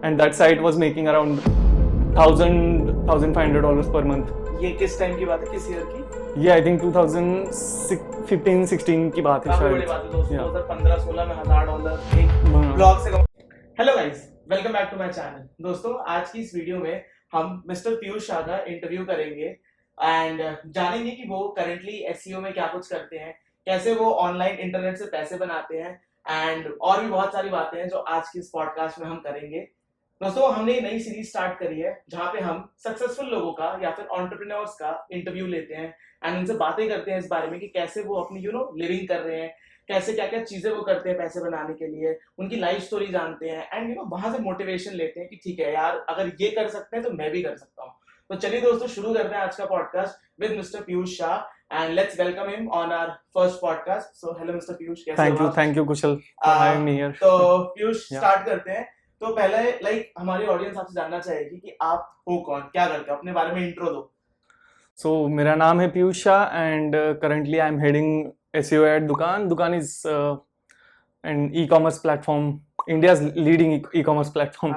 and that site was making around $1,500 per month. ये किस time की बात है, किस ईयर की? ये आई थिंक 2015-16 की बात है काफी शायद. बड़ी बात है दोस्तों. Yeah. 2015-16 में $1000 एक ब्लॉग से. Hello guys, welcome back to my channel. दोस्तों, आज की इस वीडियो में हम मिस्टर पीयूष शाह का इंटरव्यू करेंगे एंड जानेंगे कि वो करेंटली एसईओ में क्या कुछ करते हैं, कैसे वो ऑनलाइन इंटरनेट से पैसे बनाते हैं एंड और भी बहुत सारी बातें हैं जो आज की इस पॉडकास्ट में हम करेंगे. दोस्तों, हमने नई सीरीज स्टार्ट करी है जहां पे हम सक्सेसफुल लोगों का या फिर एंटरप्रेन्योर्स का इंटरव्यू लेते हैं एंड उनसे बातें करते हैं इस बारे में कि कैसे वो अपनी लिविंग कर रहे हैं, कैसे क्या क्या चीजें वो करते हैं पैसे बनाने के लिए, उनकी लाइफ स्टोरी जानते हैं एंड वहां से मोटिवेशन लेते हैं कि ठीक है यार, अगर ये कर सकते हैं तो मैं भी कर सकता हूँ. तो चलिए दोस्तों, शुरू करते हैं आज का podcast with mister Piyush Shah and let's welcome him on our first podcast. So hello mister Piyush, कैसे हो आप? Thank you Kushal for having me here. तो पीयूष, स्टार्ट करते हैं. तो पहले हमारी ऑडियंस आपसे जानना चाहेगी कि आप हो कौन, क्या करते हो, अपने बारे में इंट्रो दो. So मेरा नाम है Piyush Shah and currently I'm heading SEO at Dukaan. Dukaan is an e-commerce platform, India's leading e-commerce platform.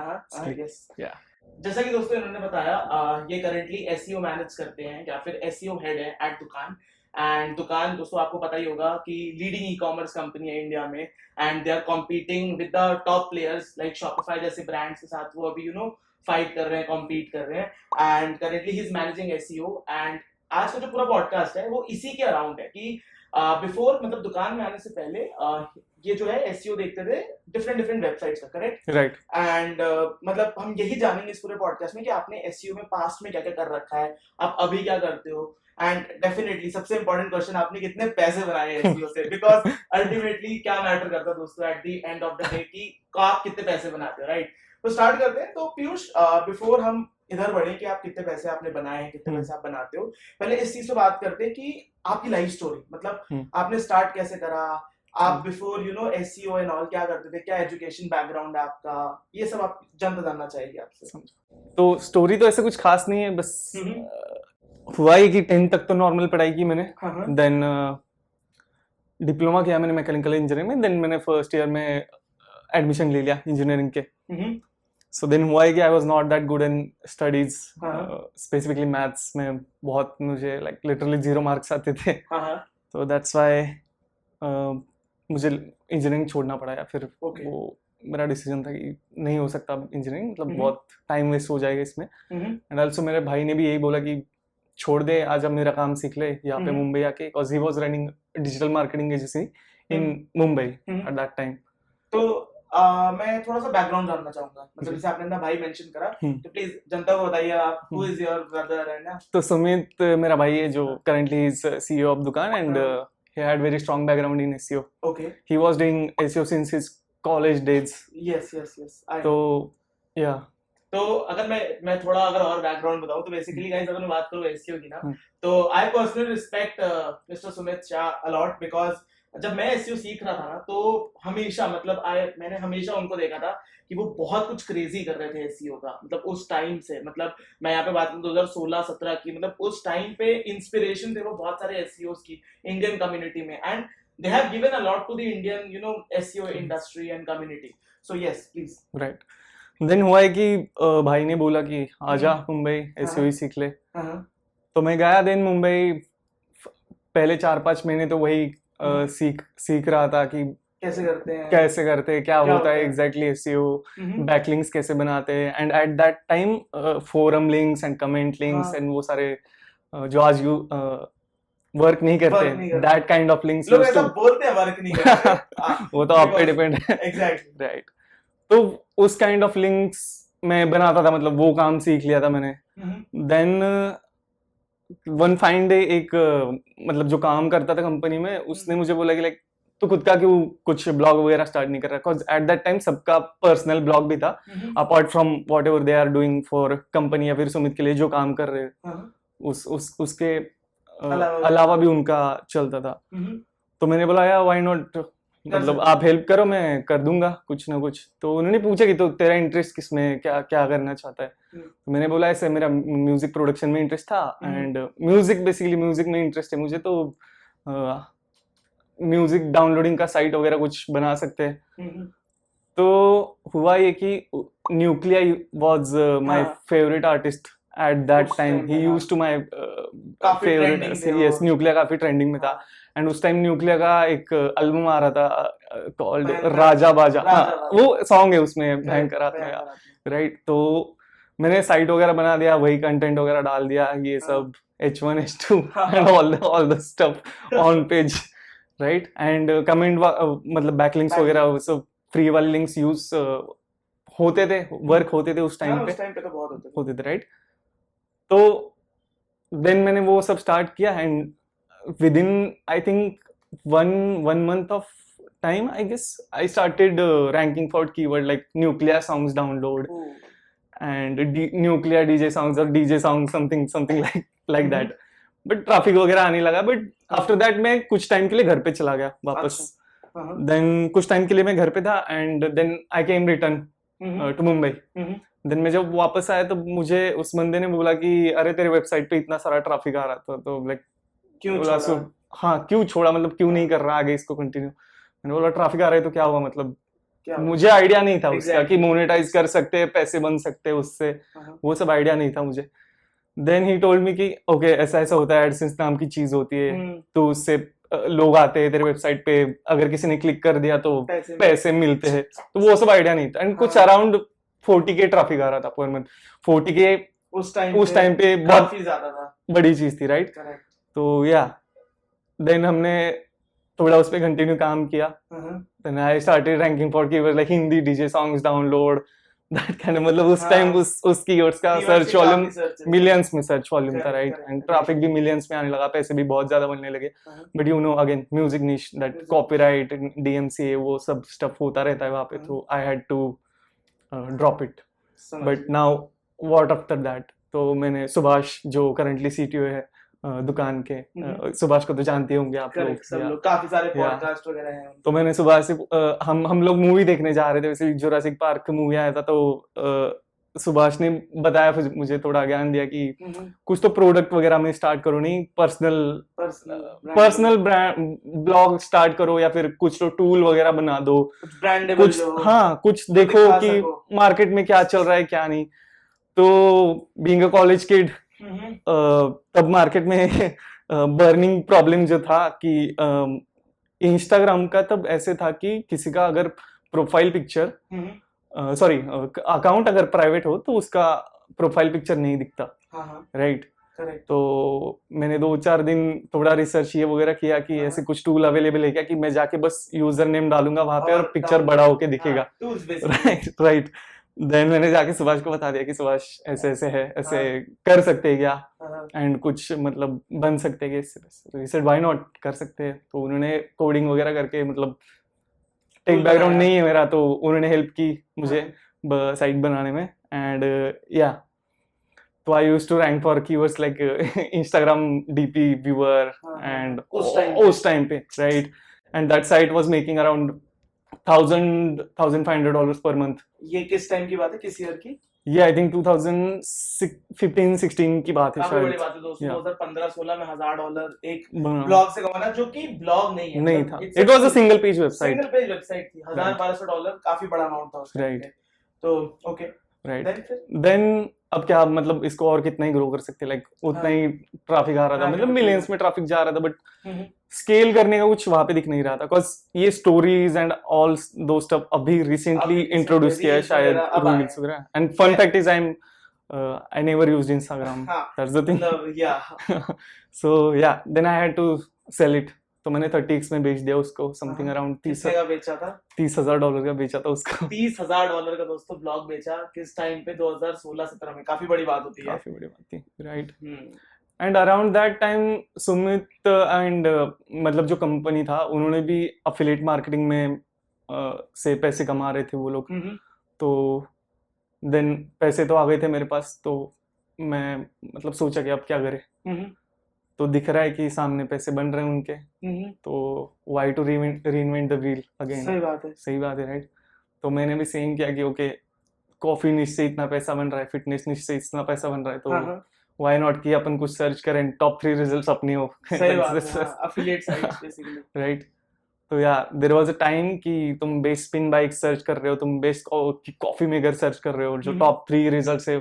Yes. Yeah. जैसा कि दोस्तों इन्होंने बताया, ये करेंटली एसईओ मैनेज करते हैं या फिर एसईओ हेड है एट दुकान. एंड दुकान दोस्तों आपको पता ही होगा कि लीडिंग ई कॉमर्स कंपनी है इंडिया में and they are competing with the top players like Shopify जैसे ब्रांड्स के साथ वो अभी फाइट कर रहे हैं, कॉम्पीट कर रहे हैं. And currently he is managing SEO. And आज का जो पूरा पॉडकास्ट है वो इसी के अराउंड है कि बिफोर मतलब दुकान में आने से पहले ये जो है एसईओ देखते थे डिफरेंट वेबसाइट्स का, करेक्ट? राइट. एंड मतलब हम यही जानेंगे इस पूरे पॉडकास्ट में कि आपने एसईओ में पास्ट में क्या क्या कर रखा है, आप अभी क्या करते हो एंड डेफिनेटली सबसे इंपॉर्टेंट क्वेश्चन, आपने कितने पैसे बनाए एसईओ से, बिकॉज अल्टीमेटली क्या मैटर करता है दोस्तों at the end of the day कि आप कितने पैसे बनाते हो, राइट? तो स्टार्ट करते हैं. तो पीयूष, बिफोर हम इधर बढ़े कि आप कितने पैसे आपने बनाए हैं, कितने पैसे आप बनाते हो, पहले इस चीज पे बात करते हैं कि आपकी लाइफ स्टोरी, मतलब आपने स्टार्ट कैसे करा, आप बिफोर एसईओ एंड ऑल क्या करते थे, क्या एजुकेशन बैकग्राउंड है आपका, ये सब आप जानना चाहिए आपसे. तो स्टोरी तो ऐसे कुछ खास नहीं है, बस हुआ ही कि 10th तक तो नॉर्मल पढ़ाई की मैंने. देन डिप्लोमा किया मैंने मैकेनिकल इंजीनियरिंग में. देन मैंने फर्स्ट ईयर में एडमिशन ले लिया इंजीनियरिंग के. सो देन हुआ है कि I was not that good in studies, specifically maths में बहुत मुझे लिटरली 0 मार्क्स आते थे. तो दैट्स व्हाई मुझे इंजीनियरिंग छोड़ना पड़ा. या फिर वो मेरा डिसीजन था कि नहीं हो सकता इंजीनियरिंग, मतलब बहुत टाइम वेस्ट हो जाएगा इसमें. एंड ऑल्सो मेरे भाई ने भी यही बोला कि छोड़ दे, आज अब मेरा काम सीख ले यहाँ पे मुंबई आके, because he was running digital marketing agency in Mumbai eight that time. तो मैं थोड़ा सा बैकग्राउंड जानना चाहूंगा, मतलब जैसे आपने अपना भाई मेंशन करा, तो प्लीज जनता को बताइए आप, हु इज योर ब्रदर है ना? तो सुमित मेरा भाई है जो करंटली इज सीईओ ऑफ दुकान and he had very strong background in SEO. Okay. He was doing SEO since his college days. Yes. तो yeah. तो अगर मैं थोड़ा अगर और बैकग्राउंड बताऊं तो बेसिकली गाइस, अगर मैं बात करूं एसईओ की ना, तो I personally respect mister Sumit Shah a lot, because जब मैं एसईओ सीख रहा था ना, तो हमेशा मतलब मैंने हमेशा उनको देखा था कि वो बहुत कुछ क्रेजी कर रहे थे एसईओ का. मतलब उस टाइम से, मतलब मैं यहाँ पे बात करूँ 2016-17 की, मतलब उस टाइम पे इंस्पिरेशन थे वो बहुत सारे एसईओस की इंडियन कम्युनिटी में. And they have given a lot to the Indian SEO industry and community. So yes, please. Right. Then हुआ है कि भाई ने बोला कि आजा मुंबई SEO ही सीख ले. तो मैं गया. देन मुंबई पहले 4-5 महीने तो वही सीख रहा था कि कैसे करते हैं, क्या होता है एग्जैक्टली SEO, बैकलिंक्स कैसे बनाते हैं. And eight that time forum links and comment links and वो सारे जो आज वर्क नहीं करते, दैट काइंड ऑफ लिंक्स. लोग ऐसा बोलते हैं वर्क नहीं करते. वो तो आप पे डिपेंड है. एग्जैक्टली. राइट. तो उस काइंड ऑफ लिंक्स मैं बनाता था, मतलब वो काम सीख लिया था मैंने. देन वन फाइन डे एक मतलब जो काम करता था कंपनी में, उसने मुझे बोला कि तो खुद का क्यों कुछ ब्लॉग वगैरह स्टार्ट नहीं कर रहा, बिकॉज एट दैट टाइम सबका पर्सनल ब्लॉग भी था, apart from whatever they are doing for company या फिर सुमित के लिए जो काम कर रहे उसके अलावा भी उनका चलता था. तो मैंने बोला यार व्हाई नॉट, मतलब आप हेल्प करो, मैं कर दूंगा कुछ ना कुछ. तो उन्होंने पूछा कि तो तेरा इंटरेस्ट किसमें, क्या करना चाहता है. तो मैंने बोला ऐसे मेरा म्यूजिक प्रोडक्शन में इंटरेस्ट था एंड बेसिकली म्यूजिक में इंटरेस्ट है मुझे, तो म्यूजिक डाउनलोडिंग का साइट वगैरह कुछ बना सकते हैं. तो हुआ ये कि न्यूक्लिया वाज माय हाँ। फेवरेट आर्टिस्ट एट दैट उस टाइम time ही में, हाँ। यूज्ड टू माय काफी फेवरेट trending थे यस वो। न्यूक्लिया काफी ट्रेंडिंग में था हाँ। एंड उस टाइम न्यूक्लिया का एक एल्बम आ रहा था कॉल्ड भयंकर राजा बाजा राजा हाँ बाजा। वो सॉन्ग है उसमें भयंकर आत्मा भयंकर आत्मा। राइट तो मैंने साइट वगैरह बना दिया वही कंटेंट वगैरह डाल दिया ये हाँ। सब H1 H2 हाँ। and all the stuff on page right and comment मतलब backlinks वगैरह वो सब फ्री वाले लिंक्स यूज होते थे वर्क होते थे उस हाँ, टाइम पे उस टाइम पे तो बहुत होते थे राइट तो देन मैंने वो सब स्टार्ट किया and with in I think one month of time I guess I started ranking for keyword like nuclear songs download oh, and nuclear DJ songs or DJ songs something like that but traffic वगैरह आने लगा but after that मैं कुछ time के लिए घर पे चला गया वापस हाँ, देन कुछ टाइम के लिए मैं घर पे था and then I came return to Mumbai hmm, then मैं जब वापस आया तो मुझे उस बंदे ने बोला कि अरे तेरे वेबसाइट पे इतना सारा ट्रैफिक आ रहा था तो लाइक क्यों बोला छोड़ा? हाँ क्यों छोड़ा मतलब क्यों नहीं कर रहा आगे इसको कंटिन्यू मैंने बोला ट्रैफिक आ रहा है तो क्या हुआ मतलब क्या मुझे आइडिया नहीं था उसका Exactly. कि मोनेटाइज कर सकते हैं पैसे बन सकते हैं उससे हाँ, वो सब आइडिया नहीं था मुझे देन ही टोल्ड मी कि ओके ऐसा ऐसा होता है एडसेंस नाम की चीज होती है हम्म, तो उससे लोग आते हैं तेरे वेबसाइट पे अगर किसी ने क्लिक कर दिया तो पैसे मिलते हैं तो वो सब आइडिया नहीं था एंड कुछ हाँ। अराउंड 40K ट्रैफिक आ रहा था पर मंथ 40K उस टाइम पे बहुत काफी ज्यादा था। बड़ी चीज थी राइट करेक्ट। तो या देन हमने थोड़ा उस पर कंटिन्यू काम किया हाँ, then I started ranking for keywords like Hindi DJ songs download that kind of मतलब उस टाइम हाँ। उस keywords का Keywords सर्च से वॉल्यूम काफी search है। मिलियंस में सर्च वॉल्यूम था Correct, right correct, and correct. Traffic भी मिलियंस में आने लगा पैसे भी बहुत ज्यादा बनने लगे हाँ, but you know again music निश दैट Music. कॉपीराइट DMCA वो सब स्टफ होता रहता है वहाँ पे हाँ। तो I had to drop it समझ बट गया। नाउ व्हाट आफ्टर दैट तो मैंने सुभाष जो करंटली CTO है दुकान के सुभाष को तो जानते होंगे आप लोग करेक्ट, सब या लोग काफी सारे Yeah. पॉडकास्ट वगैरह हैं तो मैंने सुबह से हम लोग मूवी देखने जा रहे थे वैसे जुरासिक पार्क मूवी आया था तो सुभाष ने बताया मुझे थोड़ा ज्ञान दिया कि कुछ तो प्रोडक्ट वगैरह में स्टार्ट करो नहीं पर्सनल ब्रांड ब्लॉग स्टार्ट करो या फिर कुछ तो टूल वगैरह बना दो ब्रांडेबल कुछ हाँ कुछ देखो दिखा कि सको। मार्केट में क्या चल रहा है क्या नहीं तो बीइंग अ कॉलेज किड तब मार्केट में बर्निंग प्रॉब्लम जो था कि इंस्टाग्राम का तब ऐसे था कि किसी का अगर प्रोफाइल पिक्चर सॉरी अकाउंट अगर प्राइवेट हो तो उसका प्रोफाइल पिक्चर नहीं दिखता राइट करेक्ट। तो मैंने 2-4 दिन थोड़ा रिसर्च ये वगैरह किया कि ऐसे कुछ टूल अवेलेबल है क्या कि मैं जाके बस यूजर नेम डालूंगा वहां पे और पिक्चर बड़ा होके दिखेगा राइट देन मैंने जाके सुभाष को बता दिया कि सुभाष ऐसे ऐसे है ऐसे कर सकते हैं क्या एंड कुछ मतलब बन सकते हैं इससे तो ही सेड व्हाई नॉट कर सकते हैं तो उन्होंने कोडिंग वगैरह करके मतलब टेक बैकग्राउंड नहीं है मेरा तो उन्होंने हेल्प की मुझे साइट बनाने में एंड या तो I used to rank for keywords like Instagram DP viewer and उस टाइम पे right and that site was making around $1,500 per month. ये किस टाइम की बात है, किस ईयर की? ये आई थिंक 2015-16 की बात है काफी बड़ी शायद बात है दोस्तों। 2015-16 में $1,000 एक बना। ब्लॉग से कमाना, जो कि ब्लॉग नहीं है, नहीं था, it was a single page website, single page website थी। $1,000-$1,200 काफी बड़ा अमाउंट था उस टाइम पे। तो ओके राइट देन अब क्या मतलब इसको और कितना ही ग्रो कर सकते, लाइक उतना ही ट्रैफिक आ रहा था, मतलब मिलियंस में ट्रैफिक जा रहा था, बट स्केल करने का कुछ वहां पे दिख नहीं रहा था, बिकॉज ये stories and all those stuff अभी रिसेंटली इंट्रोड्यूस किया है शायद रील्स वगैरह। And fun fact is I never used Instagram. That's the thing. So yeah, then I had to sell it. तो मैंने 30x में बेच दिया उसको, समथिंग अराउंड $30,000 का बेचा था उसको। $30,000 का दोस्तों ब्लॉग बेचा किस टाइम पे? 2016-17 में। काफी बड़ी बात होती है, काफी बड़ी बात थी, right. And around that time Sumit and मतलब जो कंपनी था उन्होंने भी अफिलिएट मार्केटिंग में से पैसे कमा रहे थे वो लोग। तो देन पैसे तो आ गए थे मेरे पास, तो मैं मतलब सोचा कि अब क्या करें। तो दिख रहा है कि सामने पैसे बन रहे हैं उनके, तो why to reinvent the wheel again. सही बात है राइट। तो मैंने भी सेम किया कि ओके कॉफी निश से इतना पैसा बन रहा है, फिटनेस निश से इतना पैसा बन रहा है, तो व्हाई नॉट कि अपन कुछ सर्च करें, टॉप 3 रिजल्ट्स अपनी हो। सही बात है, एफिलिएट साइट्स बेसिकली, राइट। तो या देयर वाज अ टाइम कि तुम बेस्ट स्पिन बाइक सर्च कर रहे हो, तुम बेस्ट कॉफी मेकर सर्च कर रहे हो, जो टॉप 3 रिजल्ट्स है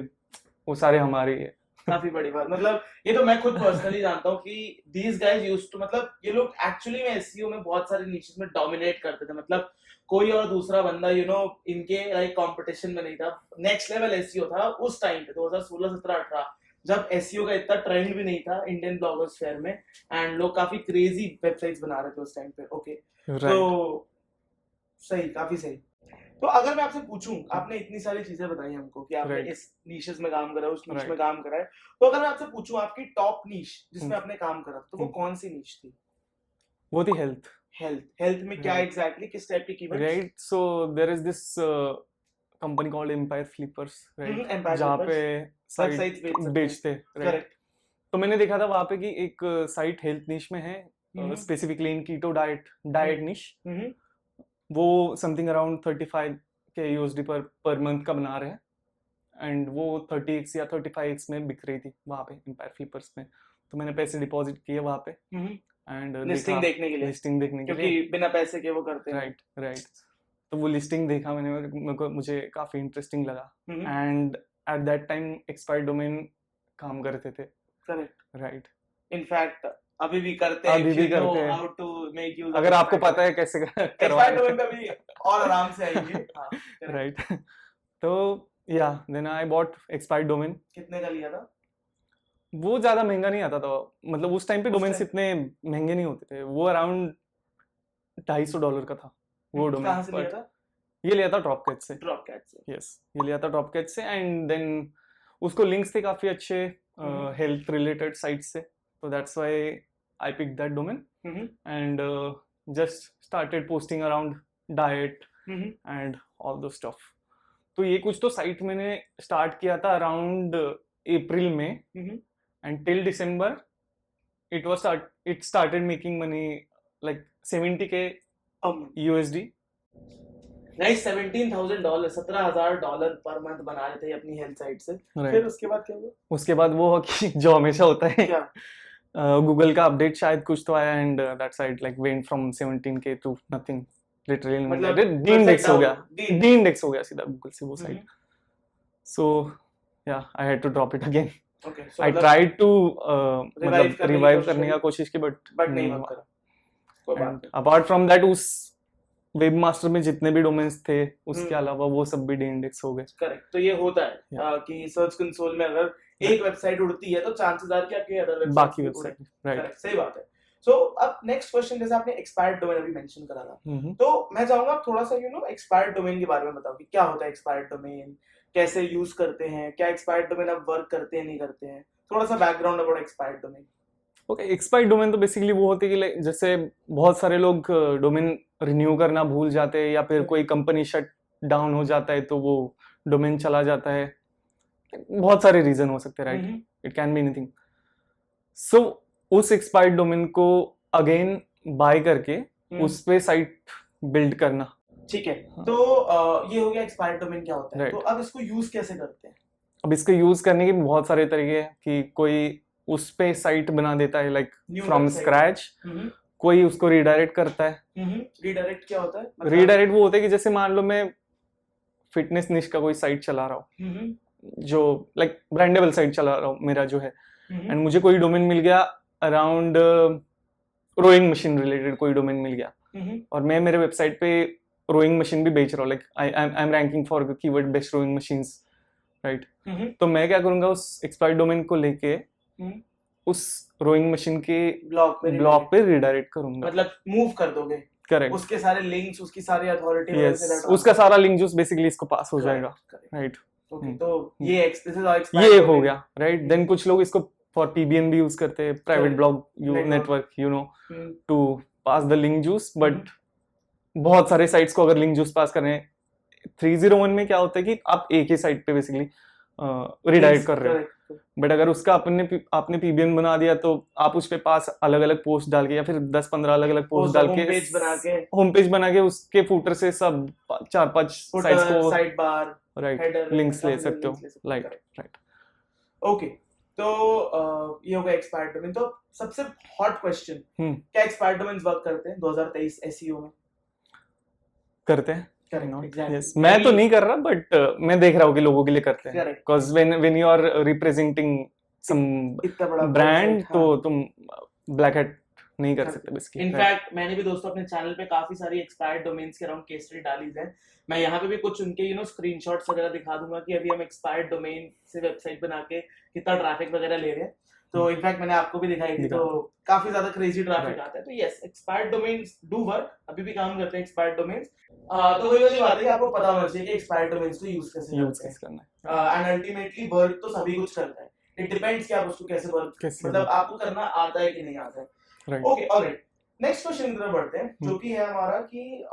वो सारे हमारे ही है। काफी बड़ी बात, मतलब ये तो मैं खुद पर्सनली जानता हूँ कि these guys used to, मतलब ये लोग एक्चुअली में एसईओ में बहुत सारे नीशेस में डोमिनेट करते थे, मतलब कोई और दूसरा बंदा इनके लाइक कंपटीशन में नहीं था। नेक्स्ट लेवल एसईओ था उस टाइम पे 2016 17 18, जब एसईओ का इतना ट्रेंड भी नहीं था इंडियन ब्लॉगर्स फेयर में, एंड लोग काफी क्रेजी वेबसाइट्स बना रहे थे उस टाइम पे। ओके, तो सही, काफी सही। तो अगर मैं आपसे पूछूं, आपने इतनी सारी चीजें बताई हमको कि आपने इस नीशेस में काम करा है, उस नीश में काम करा है, तो अगर मैं आपसे पूछूं आपकी टॉप नीश जिसमें आपने काम करा, तो वो कौन सी नीश थी? वो थी हेल्थ। हेल्थ में क्या एग्जैक्टली, किस टाइप की keywords? Right, so there is this company called Empire Flippers, right, जहाँ पे साइट बेचते, राइट। तो मैंने देखा था वहाँ पे कि एक साइट हेल्थ निश में है, स्पेसिफिकली इन कीटो डाइट निश। वो समथिंग अराउंड 35 के यूएसडी पर मंथ का बना रहे हैं, एंड वो 30x या 35x में बिक रही थी वहाँ पे एम्पायर फ्लिपर्स में। तो मैंने पैसे डिपॉजिट किए वहाँ पे, एंड लिस्टिंग देखने के लिए, क्योंकि बिना पैसे के वो करते हैं। राइट। तो वो लिस्टिंग देखा मैंने, मुझे काफी इंटरेस्टिंग लगा, and eight that time expired domain काम करते थे। Correct, right. इनफैक्ट अभी भी करते हैं, how to make use, अगर आपको पता है कैसे एक्सपायर्ड डोमेन पे भी और आराम से आएंगे। राइट। तो या then I bought expired domain. कितने का लिया था? वो ज्यादा महंगा नहीं आता था, मतलब उस टाइम पे डोमेन्स इतने महंगे नहीं होते थे, वो अराउंड $250 का था वो डोमेन। कहाँ से लिया था? ये लिया था ड्रॉपकैट से। यस, ये लिया था ड्रॉपकैट से, एंड देन उसको लिंक्स थे काफी अच्छे हेल्थ रिलेटेड साइट से, तो that's why I pick that domain and just started posting around diet and all those stuff. तो ये कुछ तो साइट मैंने स्टार्ट किया था अराउंड अप्रैल में, and till December it started making money like $70K USD। Nice, $17,000 $17,000 per month बना रहे थे अपनी हेल्थ साइट से। फिर उसके बाद क्या हुआ? उसके बाद वो कि जो हमेशा होता है, क्या? गूगल का अपडेट शायद कुछ तो आया, and that site like went from 17K to nothing, literally मतलब डी-इंडेक्स हो गया सीधा गूगल से वो साइट। सो या I had to drop it again. I tried to मतलब रिवाइव करने का कोशिश की, बट नहीं वर्क करा। कोई बात नहीं। अपार्ट फ्रॉम दैट उस वेबमास्टर में जितने भी डोमेन्स थे उसके अलावा वो सब भी डी-इंडेक्स हो गए। करेक्ट। तो ये होता है कि सर्च कंसोल में अगर एक वेबसाइट उड़ती है तो चांसेस आर कि आपके अदर वेबसाइट बाकी वेबसाइट, राइट, सही बात है। सो अब नेक्स्ट क्वेश्चन, जैसे आपने एक्सपायर्ड डोमेन अभी मेंशन करा था, तो मैं चाहूंगा आप थोड़ा सा एक्सपायर्ड डोमेन के बारे में बताओ कि क्या होता है एक्सपायर्ड डोमेन, कैसे यूज करते हैं, क्या एक्सपायर्ड डोमेन अब वर्क करते हैं नहीं करते हैं, थोड़ा सा background about expired domain. Okay, expired domain तो बेसिकली वो होती है कि जैसे बहुत सारे लोग डोमेन रिन्यू करना भूल जाते हैं, या फिर कोई कंपनी शट डाउन हो जाता है तो वो डोमेन चला जाता है, बहुत सारे रीजन हो सकते हैं, right, it can be anything. So उस एक्सपायर्ड डोमेन को अगेन बाय करके उस पे साइट बिल्ड करना। ठीक है, तो ये हो गया एक्सपायर्ड डोमेन क्या होता है। तो अब इसको यूज कैसे करते हैं? अब इसको यूज करने के बहुत सारे तरीके हैं कि कोई उस पे साइट बना देता है लाइक फ्रॉम स्क्रैच, कोई उसको रीडायरेक्ट करता है। रीडायरेक्ट क्या होता है? रीडायरेक्ट वो होता है कि जैसे मान लो मैं फिटनेस निश का कोई साइट चला रहा हूँ, जो लाइक ब्रांडेबल साइट चला रहा हूँ मेरा जो है, एंड मुझे कोई डोमेन मिल गया अराउंड रोइंग मशीन रिलेटेड, कोई डोमेन मिल गया, और मैं मेरे वेबसाइट पे रोइंग मशीन भी बेच रहा हूँ, like I am ranking for keyword best rowing machines, right. तो मैं क्या करूंगा, उस एक्सपायर्ड डोमेन को लेके उस रोइंग मशीन के ब्लॉग पे रीडायरेक्ट करूंगा, मतलब मूव कर दोगे। करेक्ट, उसके सारे लिंक्स, उसकी सारी अथॉरिटी, उसका सारा लिंक जूस बेसिकली इसको पास हो जाएगा, राइट। तो ये हो गया, राइट। देन कुछ लोग इसको फॉर पीबीएन भी यूज करते हैं, private blog network, to pass the link juice, but बहुत सारे साइट्स को अगर लिंक जूस पास कर रहे हैं, 301 में क्या होता है कि आप एक ही साइट पे बेसिकली रिडायरेक्ट कर रहे हो, बट अगर उसका आपने पीबीएन बना दिया तो आप उस पे पास अलग अलग पोस्ट डाल के या फिर 10-15 अलग अलग पोस्ट डाल के होम पेज बना के उसके फूटर से सब 4-5 साइट्स को साइड बार, राइट लिंक्स ले सकते हो, राइट। ओके, तो ये होगा एक्सपायर्ड डोमेन। तो सबसे हॉट क्वेश्चन, क्या एक्सपायर्ड डोमेन्स वर्क करते हैं 2023 एसईओ में? करते हैं। Correct, Not, exactly. yes. मैं तो नहीं कर रहा, बट मैं देख रहा हूँ कि लोगों के लिए करते हैं। Correct. Because when you are representing some इतना बड़ा brand, website, तो हाँ। तुम black hat नहीं कर सकते बेसिकली। इनफैक्ट मैंने भी दोस्तों अपने चैनल पे काफी सारी एक्सपायर्ड डोमेन्स के अराउंड केस स्टडी डाली है। मैं यहाँ पे भी कुछ उनके स्क्रीनशॉट्स वगैरह दिखा दूंगा कि अभी हम एक्सपायर्ड डोमेन से वेबसाइट बना के कितना ट्रैफिक वगैरह ले रहे हैं। तो इनफैक्ट मैंने आपको भी दिखाई थी, तो काफी ज्यादा क्रेजी ट्रैफिक आता है। तो yes, expired domains do work, अभी भी काम करते हैं एक्सपायर्ड डोमेन्स। तो वही वाली बात है कि आपको पता होना चाहिए कि एक्सपायर्ड डोमेन्स को यूज कैसे करना है। एंड अल्टीमेटली वर्क तो सभी कुछ करता है, इट डिपेंड्स कि आप उसको कैसे वर्क, मतलब आपको करना आता है कि नहीं आता है। ओके, ऑलराइट, नेक्स्ट क्वेश्चन की तरफ बढ़ते हैं, जो कि है हमारा कि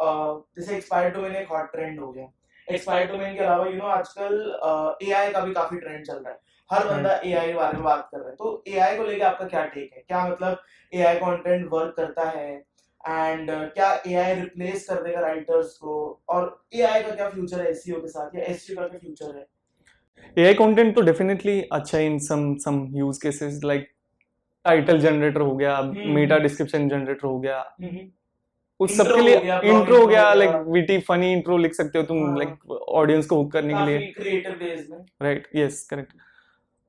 जैसे एक्सपायर्ड डोमेन एक हॉट ट्रेंड हो गया। एक्सपायर्ड डोमेन के अलावा आजकल एआई का भी काफी ट्रेंड चल रहा है, हर बंदा एआई के बारे में बात कर रहा है। तो एआई को लेके आपका क्या टेक है? क्या मतलब एआई कंटेंट वर्क करता है, एंड क्या एआई रिप्लेस कर देगा राइटर्स को, और एआई का क्या फ्यूचर है एसईओ के साथ, या एसईओ का क्या फ्यूचर है? एआई कंटेंट तो डेफिनेटली अच्छा है in some use cases, like title generator हो गया, मेटा डिस्क्रिप्शन जनरेटर हो गया, उस सब के लिए इंट्रो हो गया, लाइक विटी फनी इंट्रो लिख सकते हो तुम, लाइक ऑडियंस को हुक करने के लिए, क्रिएटिव वेज में, right? Yes, correct.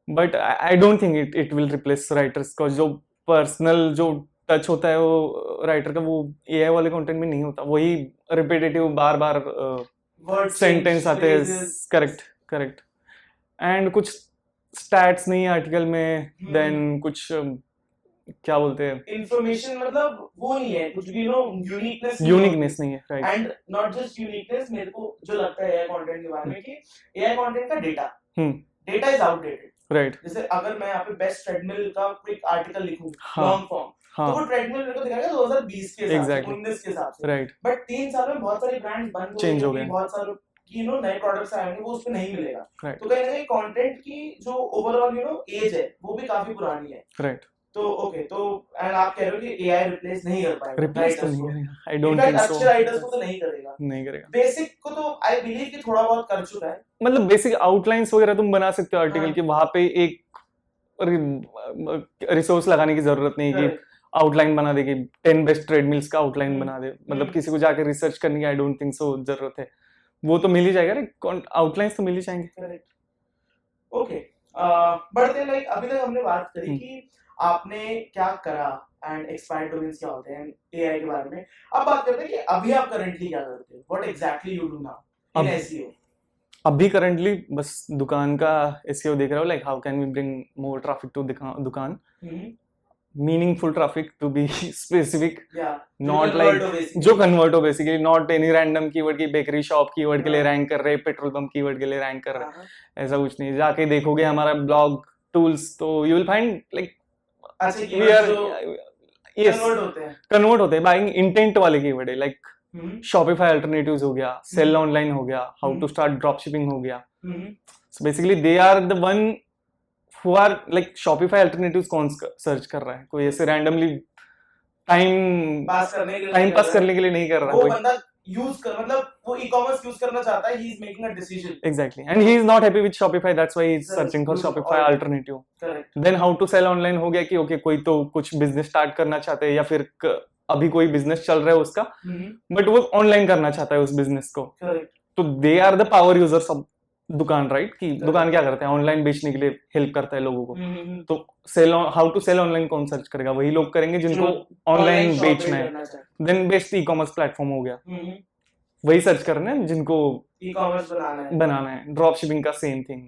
But I don't think it will replace writers का जो पर्सनल जो टच होता है वो राइटर का, वो एआई वाले कंटेंट में नहीं होता। वही रिपीटेटिव बार बार सेंटेंस आते हैं, करेक्ट करेक्ट, एंड कुछ स्टैट्स नहीं आर्टिकल में, देन कुछ क्या बोलते हैं, इंफॉर्मेशन, मतलब वो नहीं है कुछ भी, यूनिकनेस नहीं है, right? And not just uniqueness, मेरे को जो लगता है एआई कंटेंट के बारे में कि एआई कंटेंट का डेटा इज आउटडेटेड, राइट? जैसे अगर मैं यहाँ पे बेस्ट ट्रेडमिल का क्विक आर्टिकल लिखूं लॉन्ग फॉर्म, तो वो ट्रेडमिल मेरे को दिखाएगा 2020 के हिसाब से, 19 के हिसाब से, राइट? बट 3 साल में बहुत सारे ब्रांड्स बंद चेंज हो गए, बहुत सारे नए प्रोडक्ट्स आएंगे, वो उसमें नहीं मिलेगा, तो कहीं ना कहीं कंटेंट की जो ओवरऑल एज है वो भी काफी पुरानी है, राइट? तो ओके, तो एंड आप कह रहे हो कि एआई रिप्लेस नहीं कर पाएगा, रिप्लेस तो नहीं करेगा, आई डोंट थिंक सो, अच्छे राइटर्स को तो नहीं करेगा, बेसिक को तो आई बिलीव कि थोड़ा बहुत कर चुका है, मतलब बेसिक आउटलाइंस वगैरह तुम बना सकते हो आर्टिकल की, वहां पे एक रिसोर्स लगाने की जरूरत नहीं कि आउटलाइन बना दे कि 10 बेस्ट ट्रेडमिल्स का आउटलाइन बना दे, मतलब किसी को जाके रिसर्च करने की आई डोंट थिंक सो जरूरत है, वो तो मिल ही जाएगा, आउटलाइंस तो मिल ही जाएंगे, करेक्ट। ओके, बढ़ते हैं, लाइक अभी तक हमने बात करी कि आपने क्या करा एंड एक्सपायर्ड डोमेन्स क्या होते हैं एआई के बारे में। अब बात करते हैं कि अभी आप करंटली क्या करते हो, what exactly you do now in SEO. अभी करंटली बस दुकान का एसईओ देख रहा हूँ, like how can we bring more traffic to Dukaan, meaningful traffic to be specific, not like जो कन्वर्ट हो basically, not any random keyword की बेकरी शॉप कीवर्ड के लिए रैंक कर रहे, पेट्रोल पंप कीवर्ड के लिए रैंक कर रहे, ऐसा कुछ नहीं। जाके देखोगे हमारा ब्लॉग टूल्स, तो you will find like convert होते हैं, बाइंग इंटेंट वाले कीवर्ड है, लाइक शॉपिफाई अल्टरनेटिव्स हो गया, सेल ऑनलाइन हो गया, how to start drop shipping हो गया, so basically they are the one who are like Shopify alternatives कौन सर्च कर रहा है, कोई ऐसे रैंडमली टाइम पास करने के लिए नहीं कर रहा, वो बंदा यूज कर, मतलब वो ई-कॉमर्स यूज करना चाहता है, he is making a decision, exactly, and he is not happy with Shopify, that's why he is searching for Shopify alternative. Correct. Then how to sell online हो गया कि ओके कोई तो कुछ बिजनेस स्टार्ट करना चाहते हैं, या फिर अभी कोई बिजनेस चल रहा है उसका, बट वो ऑनलाइन करना चाहता है उस बिजनेस को, तो they are the power users of Dukaan, right? कि दुकान क्या करते हैं, ऑनलाइन बेचने के लिए हेल्प करता है लोगों को, तो sell how to sell online कौन सर्च करेगा, वही लोग करेंगे जिनको ऑनलाइन बेचना है। Then best e commerce platform हो गया, वही सर्च करना है जिनको ई कॉमर्स बनाना है, ड्रॉप शिपिंग का सेम थिंग,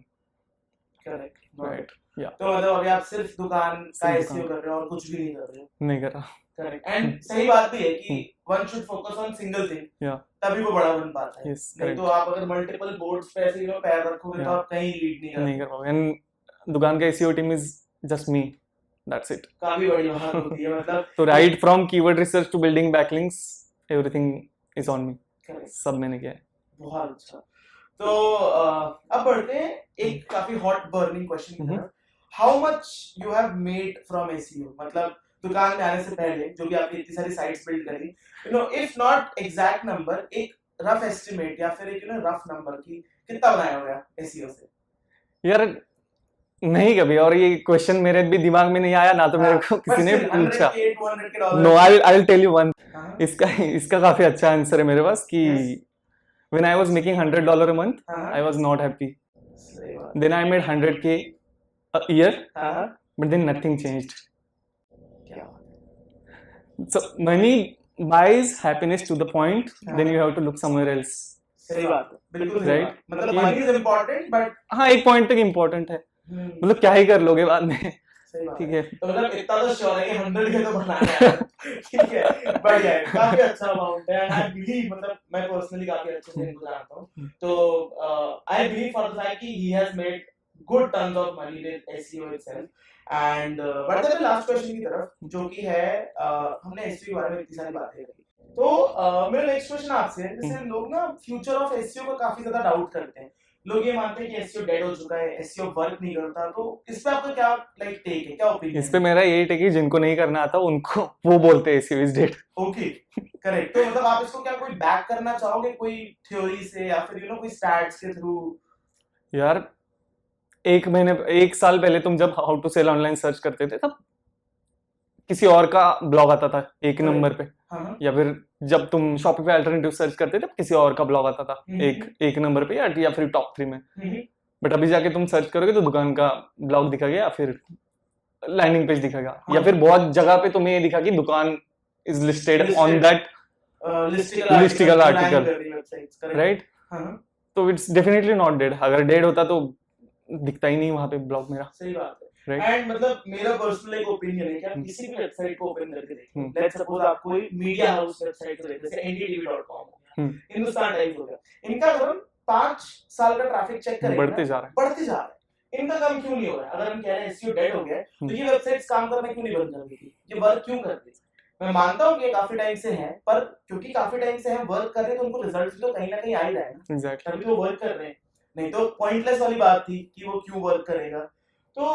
करेक्ट, राइट? या तो मतलब अभी आप सिर्फ दुकान का एसईओ कर रहे हो और कुछ भी नहीं कर रहे हो? नहीं कर रहा, करेक्ट। एंड सही बात भी है कि one should focus on single thing, तभी वो बड़ा बन पाता है, नहीं तो आप अगर मल्टीपल बोर्ड्स पे ऐसे पैर रखोगे तो आप कहीं लीड नहीं कर पाओगे। एंड दुकान का SEO team is just me, that's it, काफी बड़ी बात होती है, मतलब तो right from keyword research to building backlinks, everything is on me, सब मैंने किया है। बहुत अच्छा। तो अब बढ़ते हैं एक काफी हॉट बर्निंग क्वेश्चन की तरफ, how much you have made from SEO, मतलब दुकान में आने से पहले जो भी आपने इतनी सारी साइट्स बिल्ड करी, इफ नॉट एग्जैक्ट नंबर, एक रफ एस्टिमेट या फिर एक रफ नंबर की कितना बनाया होगा एसईओ से? यार नहीं कभी, और ये क्वेश्चन मेरे भी दिमाग में नहीं आया ना, तो मेरे को किसी ने पूछा। 200 के dollar. No, I will tell you one. हाँ, इसका काफी अच्छा आंसर है मेरे पास कि Yes. when I was making $100 a month, हाँ, I was not happy. सही बात। Then I made 100K a year, हाँ, but then nothing changed. क्या बात। So money buys happiness to the point, then you have to look somewhere else. सही बात है, बिल्कुल सही Right? बात। मतलब कि- मनी इज इम्पोर्टेंट बट हाँ, एक पॉइंट तक इम्पोर्टेंट है, मतलब क्या ही कर लोगे बाद में। सही बात ठीक है। है, तो मतलब इतना तो श्योर है कि 100 के तो बनाना है। ठीक है, बढ़िया है, काफी अच्छा अमाउंट है। आई बिलीव, मतलब मैं पर्सनली काफी अच्छे से इनको जानता हूँ, तो I believe for the fact कि he has made good tons of money with SEO itself. And बढ़ते हैं लास्ट क्वेश्चन की तरफ, जो कि है हमने एसईओ के बारे में इतनी सारी बातें करी, तो मेरा नेक्स्ट क्वेश्चन आपसे है, जैसे लोग ना फ्यूचर ऑफ एसईओ का काफी ज्यादा डाउट करते हैं। लोग ये मानते हैं कि एसईओ डेड हो चुका है, एसईओ वर्क नहीं करता, तो इस पे आपका क्या लाइक टेक है, क्या ओपिनियन इस पे मेरा यही है कि जिनको नहीं करना आता उनको वो बोलते हैं SEO is dead. Okay, correct. तो मतलब आप इसको क्या कोई बैक करना चाहोगे कोई थ्योरी से, या फिर कोई स्टैट्स के थ्रू? यार, एक साल पहले तुम जब how to sell online search करते थे, तब किसी और का ब्लॉग आता था एक Correct. नंबर पे, हाँ, या फिर जब तुम शॉपिफाई अल्टरनेटिव सर्च करते थे, किसी और का ब्लॉग आता था हम्म। एक नंबर पे, या फिर टॉप 3 में। बट अभी जाके तुम सर्च करोगे तो दुकान का ब्लॉग दिखाएगा, या फिर लैंडिंग पेज दिखाएगा, हाँ। या फिर बहुत जगह पे तुम्हें ये दिखा कि दुकान is listed on that listicle article, right? हाँ, तो इट्स डेफिनेटली नॉट डेड। अगर डेड होता तो दिखता ही नहीं वहां पे ब्लॉग मेरा, सही बात है। राइट? एंड मतलब मेरा पर्सनल एक ओपिनियन है कि आप किसी भी वेबसाइट को ओपन करके देखो, हम्म। लेट्स सपोज आप कोई मीडिया हाउस वेबसाइट को देखो, जैसे ndtv.com हो गया, हम्म। हिंदुस्तान टाइम्स हो गया, इनका अगर हम 5 साल का ट्रैफिक चेक करेंगे बढ़ते ना, जा रहा है। बढ़ते जा रहा है, इनका काम क्यों नहीं हो रहा है? अगर हम कह रहे हैं एसईओ डेड हो गया है, तो ये वेबसाइट्स काम करना क्यों नहीं बंद कर दी थी? ये वर्क क्यों कर रही? मैं मानता हूँ कि ये काफी टाइम से है, पर क्योंकि काफी टाइम से हम वर्क कर रहे हैं, तो उनको रिजल्ट तो कहीं ना कहीं आ ही रहा है ना, एग्जैक्टली। तभी वो वर्क कर रहे हैं। नहीं तो पॉइंटलेस वाली बात थी कि वो क्यों वर्क करेगा। तो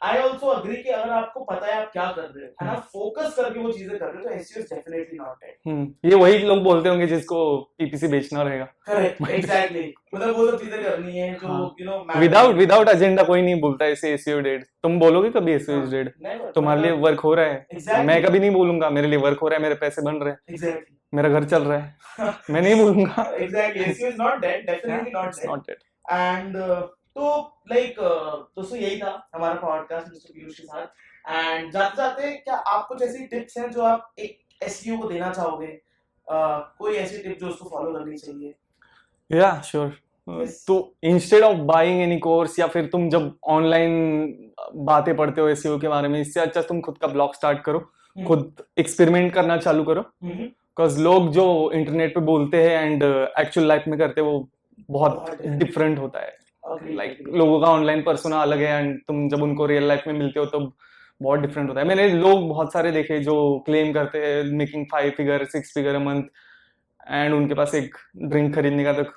आई ऑल्सो अग्री कि अगर आपको पता है आप क्या कर रहे हो, है ना, फोकस करके वो चीजें कर रहे हो, तो SEO is definitely not dead. ये वही लोग बोलते होंगे जिसको PPC बेचना रहेगा। Correct, exactly. मतलब वो सब चीजें करनी है जो हाँ। विदाउट एजेंडा कोई नहीं बोलता ऐसे SEO डेड। तुम बोलोगे कभी SEO इज डेड? तुम्हारे लिए वर्क हो रहा है। Exactly. मैं कभी नहीं बोलूंगा मेरे लिए वर्क हो रहा है, मेरे पैसे बन रहे हैं, एग्जैक्टली, मेरा घर चल रहा है। मैं नहीं बोलूंगा exactly, SEO is not dead, definitely not dead. Not dead. And तो लाइक दोस्तों यही था हमारा पॉडकास्ट मिस्टर पीयूष के साथ। एंड जाते जाते क्या आप कुछ ऐसी टिप्स हैं जो आप एक एसईओ को देना चाहोगे? कोई ऐसी टिप जो उसको फॉलो करनी चाहिए? या श्योर। तो instead of buying any course, या फिर तुम जब ऑनलाइन बातें पढ़ते हो SEO के बारे में, इससे अच्छा तुम खुद का ब्लॉग स्टार्ट करो, खुद एक्सपेरिमेंट करना चालू करो। बिकॉज लोग जो इंटरनेट पे बोलते हैं एंड एक्चुअल लाइफ में करते हैं वो बहुत डिफरेंट होता है। लाइक लोगों का ऑनलाइन पर्सोना अलग है, एंड तुम जब उनको रियल लाइफ में मिलते हो तो बहुत डिफरेंट होता है। मैंने लोग बहुत सारे देखे जो क्लेम करते हैं making 5 figure 6 figure a month, and उनके पास एक ड्रिंक खरीदने का तक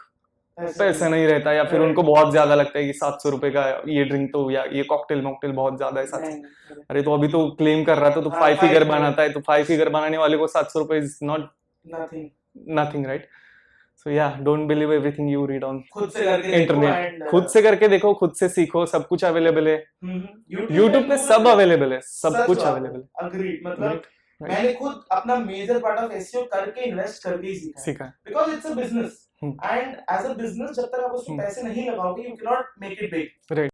पैसा नहीं रहता, या फिर उनको बहुत ज्यादा लगता है कि 700 रुपए का ये ड्रिंक तो, या ये कॉकटेल मॉकटेल बहुत ज्यादा है 700। अरे तो अभी तो क्लेम कर रहा था तो 5 फिगर बनाता है, तो 5 फिगर बनाने वाले को 700 रुपए इज नॉट नथिंग, राइट? सो या, don't believe everything you read on खुद से करके इंटरनेट। खुद से करके देखो, खुद से सीखो, सब कुछ अवेलेबल है यूट्यूब पे, सब अवेलेबल है, सब कुछ अवेलेबल है। अग्रीड, मतलब मैंने खुद अपना मेजर पार्ट ऑफ एसईओ करके इन्वेस्ट करके ही सीखा है, because it's a business, and as a business जब तक आप उसमें पैसे नहीं लगाओगे you can not make it big, right?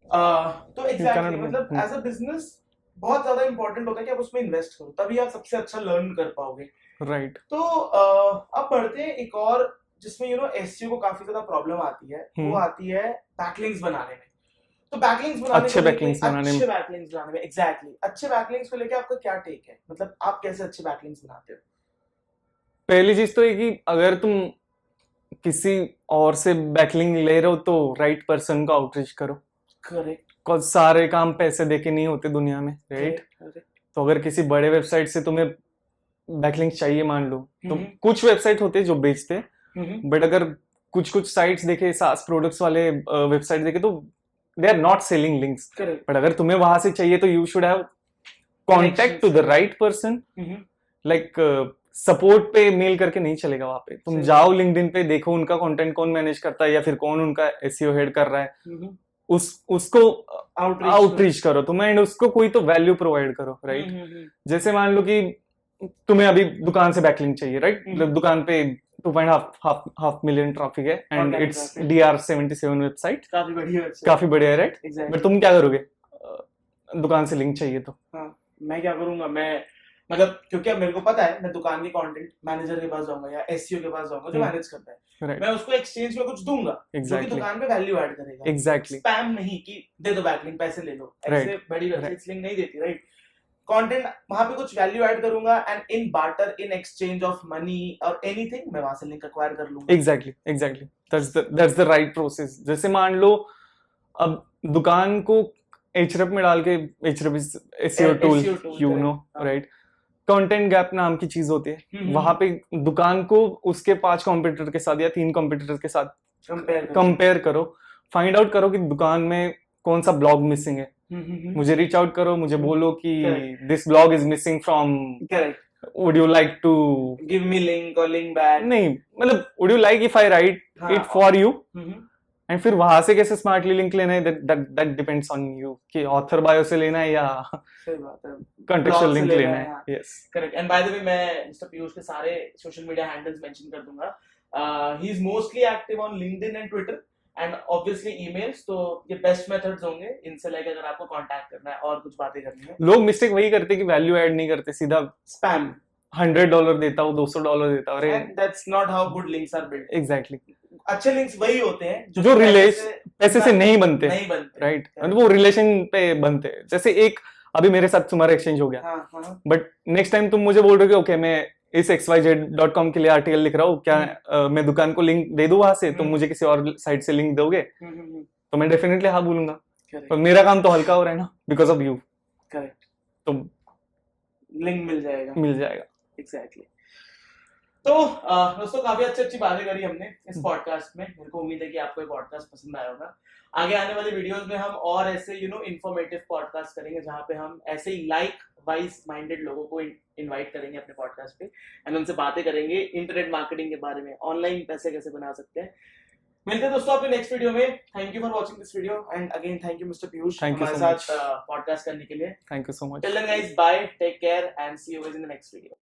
तो एग्जैक्टली, मतलब एज अ बिजनेस बहुत ज्यादा इंपॉर्टेंट होता है कि आप उसमें इन्वेस्ट करो, तभी आप सबसे अच्छा लर्न कर पाओगे, राइट? तो अब बढ़ते हैं एक और जिसमें एसईओ को काफी ज्यादा प्रॉब्लम आती है, वो आती है बैकलिंक्स बनाने में। तो बैकलिंक्स बनाने अच्छे बैकलिंक्स बनाने में एग्जैक्टली, अच्छे बैकलिंक्स को लेके आपका क्या टेक है? मतलब आप कैसे अच्छे बैकलिंक्स बनाते हो? पहली चीज तो ये कि अगर तुम किसी और से बैकलिंक ले रहे हो तो राइट पर्सन को आउटरीच करो। करेक्ट, बिकॉज सारे काम पैसे देके नहीं होते दुनिया में, राइट? तो अगर किसी बड़े वेबसाइट से तुम्हें बैकलिंक चाहिए, मान लो, तो कुछ वेबसाइट होते हैं जो बेचते हैं, बट अगर कुछ साइट्स देखे, SaaS प्रोडक्ट्स वाले वेबसाइट देखे, तो they are not selling links. But अगर तुम्हें वहां से चाहिए तो you should have contact to the right person. Like support पे मेल करके नहीं चलेगा, वहां पे तुम जाओ लिंक्डइन पे, देखो उनका कंटेंट कौन मैनेज करता है, या फिर कौन उनका SEO हेड कर रहा है, उसको आउटरीच करो तुम, एंड उसको कोई तो वैल्यू प्रोवाइड करो, राइट? जैसे मान लो कि तुम्हें अभी दुकान से बैकलिंक चाहिए, राइट? दुकान पे 2.5 मिलियन ट्रैफिक है एंड इट्स DR77 वेबसाइट, काफी बढ़िया है, राइट? बट तुम क्या करोगे? दुकान से लिंक चाहिए तो मैं क्या करूंगा, मैं मतलब क्योंकि अब मेरे को पता है मैं दुकान के कंटेंट मैनेजर के पास जाऊंगा या एसईओ के पास जाऊंगा जो मैनेज करता है, मैं उसको एक्सचेंज में कुछ दूंगा जो कि दुकान पे वैल्यू ऐड करेगा। स्पैम नहीं कि दे दो बैकलिंक पैसे ले लो, ऐसे बड़ी वेबसाइट्स लिंक नहीं देती, राइट? कंटेंट वहां पे कुछ वैल्यू ऐड करूंगा and in barter in exchange of money और एनीथिंग मैं वहां से लिंक एक्वायर कर लूंगा। Exactly that's the right process. जैसे मान लो अब दुकान को Ahref में डाल के, Ahref is SEO tool, you know, right? Content gap नाम की चीज होती है, वहां पे दुकान को उसके 5 कॉम्पिटिटर के साथ या 3 कॉम्पिटिटर के साथ कंपेयर करो, फाइंड आउट करो कि दुकान में कौन सा ब्लॉग मिसिंग है, मुझे रीच आउट करो, मुझे बोलो कि this blog is missing from, would you like to give me link और लिंक बैक, नहीं मतलब would you like if I write it for you, and फिर वहां से कैसे स्मार्टली लिंक लेना है, दैट डिपेंड्स ऑन यू कि ऑथर बायो से लेना है या कॉन्टेक्चुअल लिंक लेना है। Yes correct. And by the way मैं मिस्टर पीयूष के सारे सोशल मीडिया हैंडल्स मेंशन कर दूंगा। He is mostly active on LinkedIn and Twitter and obviously emails, तो ये बेस्ट मेथड्स होंगे इनसे लाइक अगर आपको कांटेक्ट करना है और कुछ बातें करनी है। लोग मिस्टेक वही करते कि वैल्यू ऐड नहीं करते, सीधा स्पैम, $100 देता हूँ, $200 देता हूँ, and that's not how good links are built. Exactly अच्छे लिंक्स वही होते हैं जो पैसे से नहीं बनते, राइट? वो रिलेशन पे बनते हैं। जैसे एक अभी मेरे साथ तुम्हारा एक्सचेंज हो गया, बट नेक्स्ट टाइम तुम मुझे बोल रहे हो कि ओके मैं इस xyz.com के लिए आर्टिकल लिख रहा हूँ, क्या मैं दुकान को लिंक दे दूं वहां से, तुम मुझे किसी और साइट से लिंक दोगे? तो मैं डेफिनेटली हाँ बोलूंगा, तो मेरा काम तो हल्का हो रहा है ना, बिकॉज ऑफ यू। करेक्ट, तो लिंक मिल जाएगा। एग्जैक्टली। तो दोस्तों काफी अच्छी बातें करी हमने इस पॉडकास्ट में। मेरे को उम्मीद है कि आपको ये पॉडकास्ट पसंद आया होगा। आगे आने वाले वीडियोस में हम और ऐसे इंफॉर्मेटिव पॉडकास्ट करेंगे जहां पे हम ऐसे ही लाइक वाइज माइंडेड लोगों को इनवाइट करेंगे अपने पॉडकास्ट पे एंड उनसे बातें करेंगे इंटरनेट मार्केटिंग के बारे में, ऑनलाइन पैसे कैसे बना सकते हैं। मिलते हैं दोस्तों आपके नेक्स्ट वीडियो में। Thank you for watching this video and again thank you mister Piyush हमारे साथ पॉडकास्ट करने के लिए। Thank you so much. Till then guys, bye, take care and see you guys in the next video.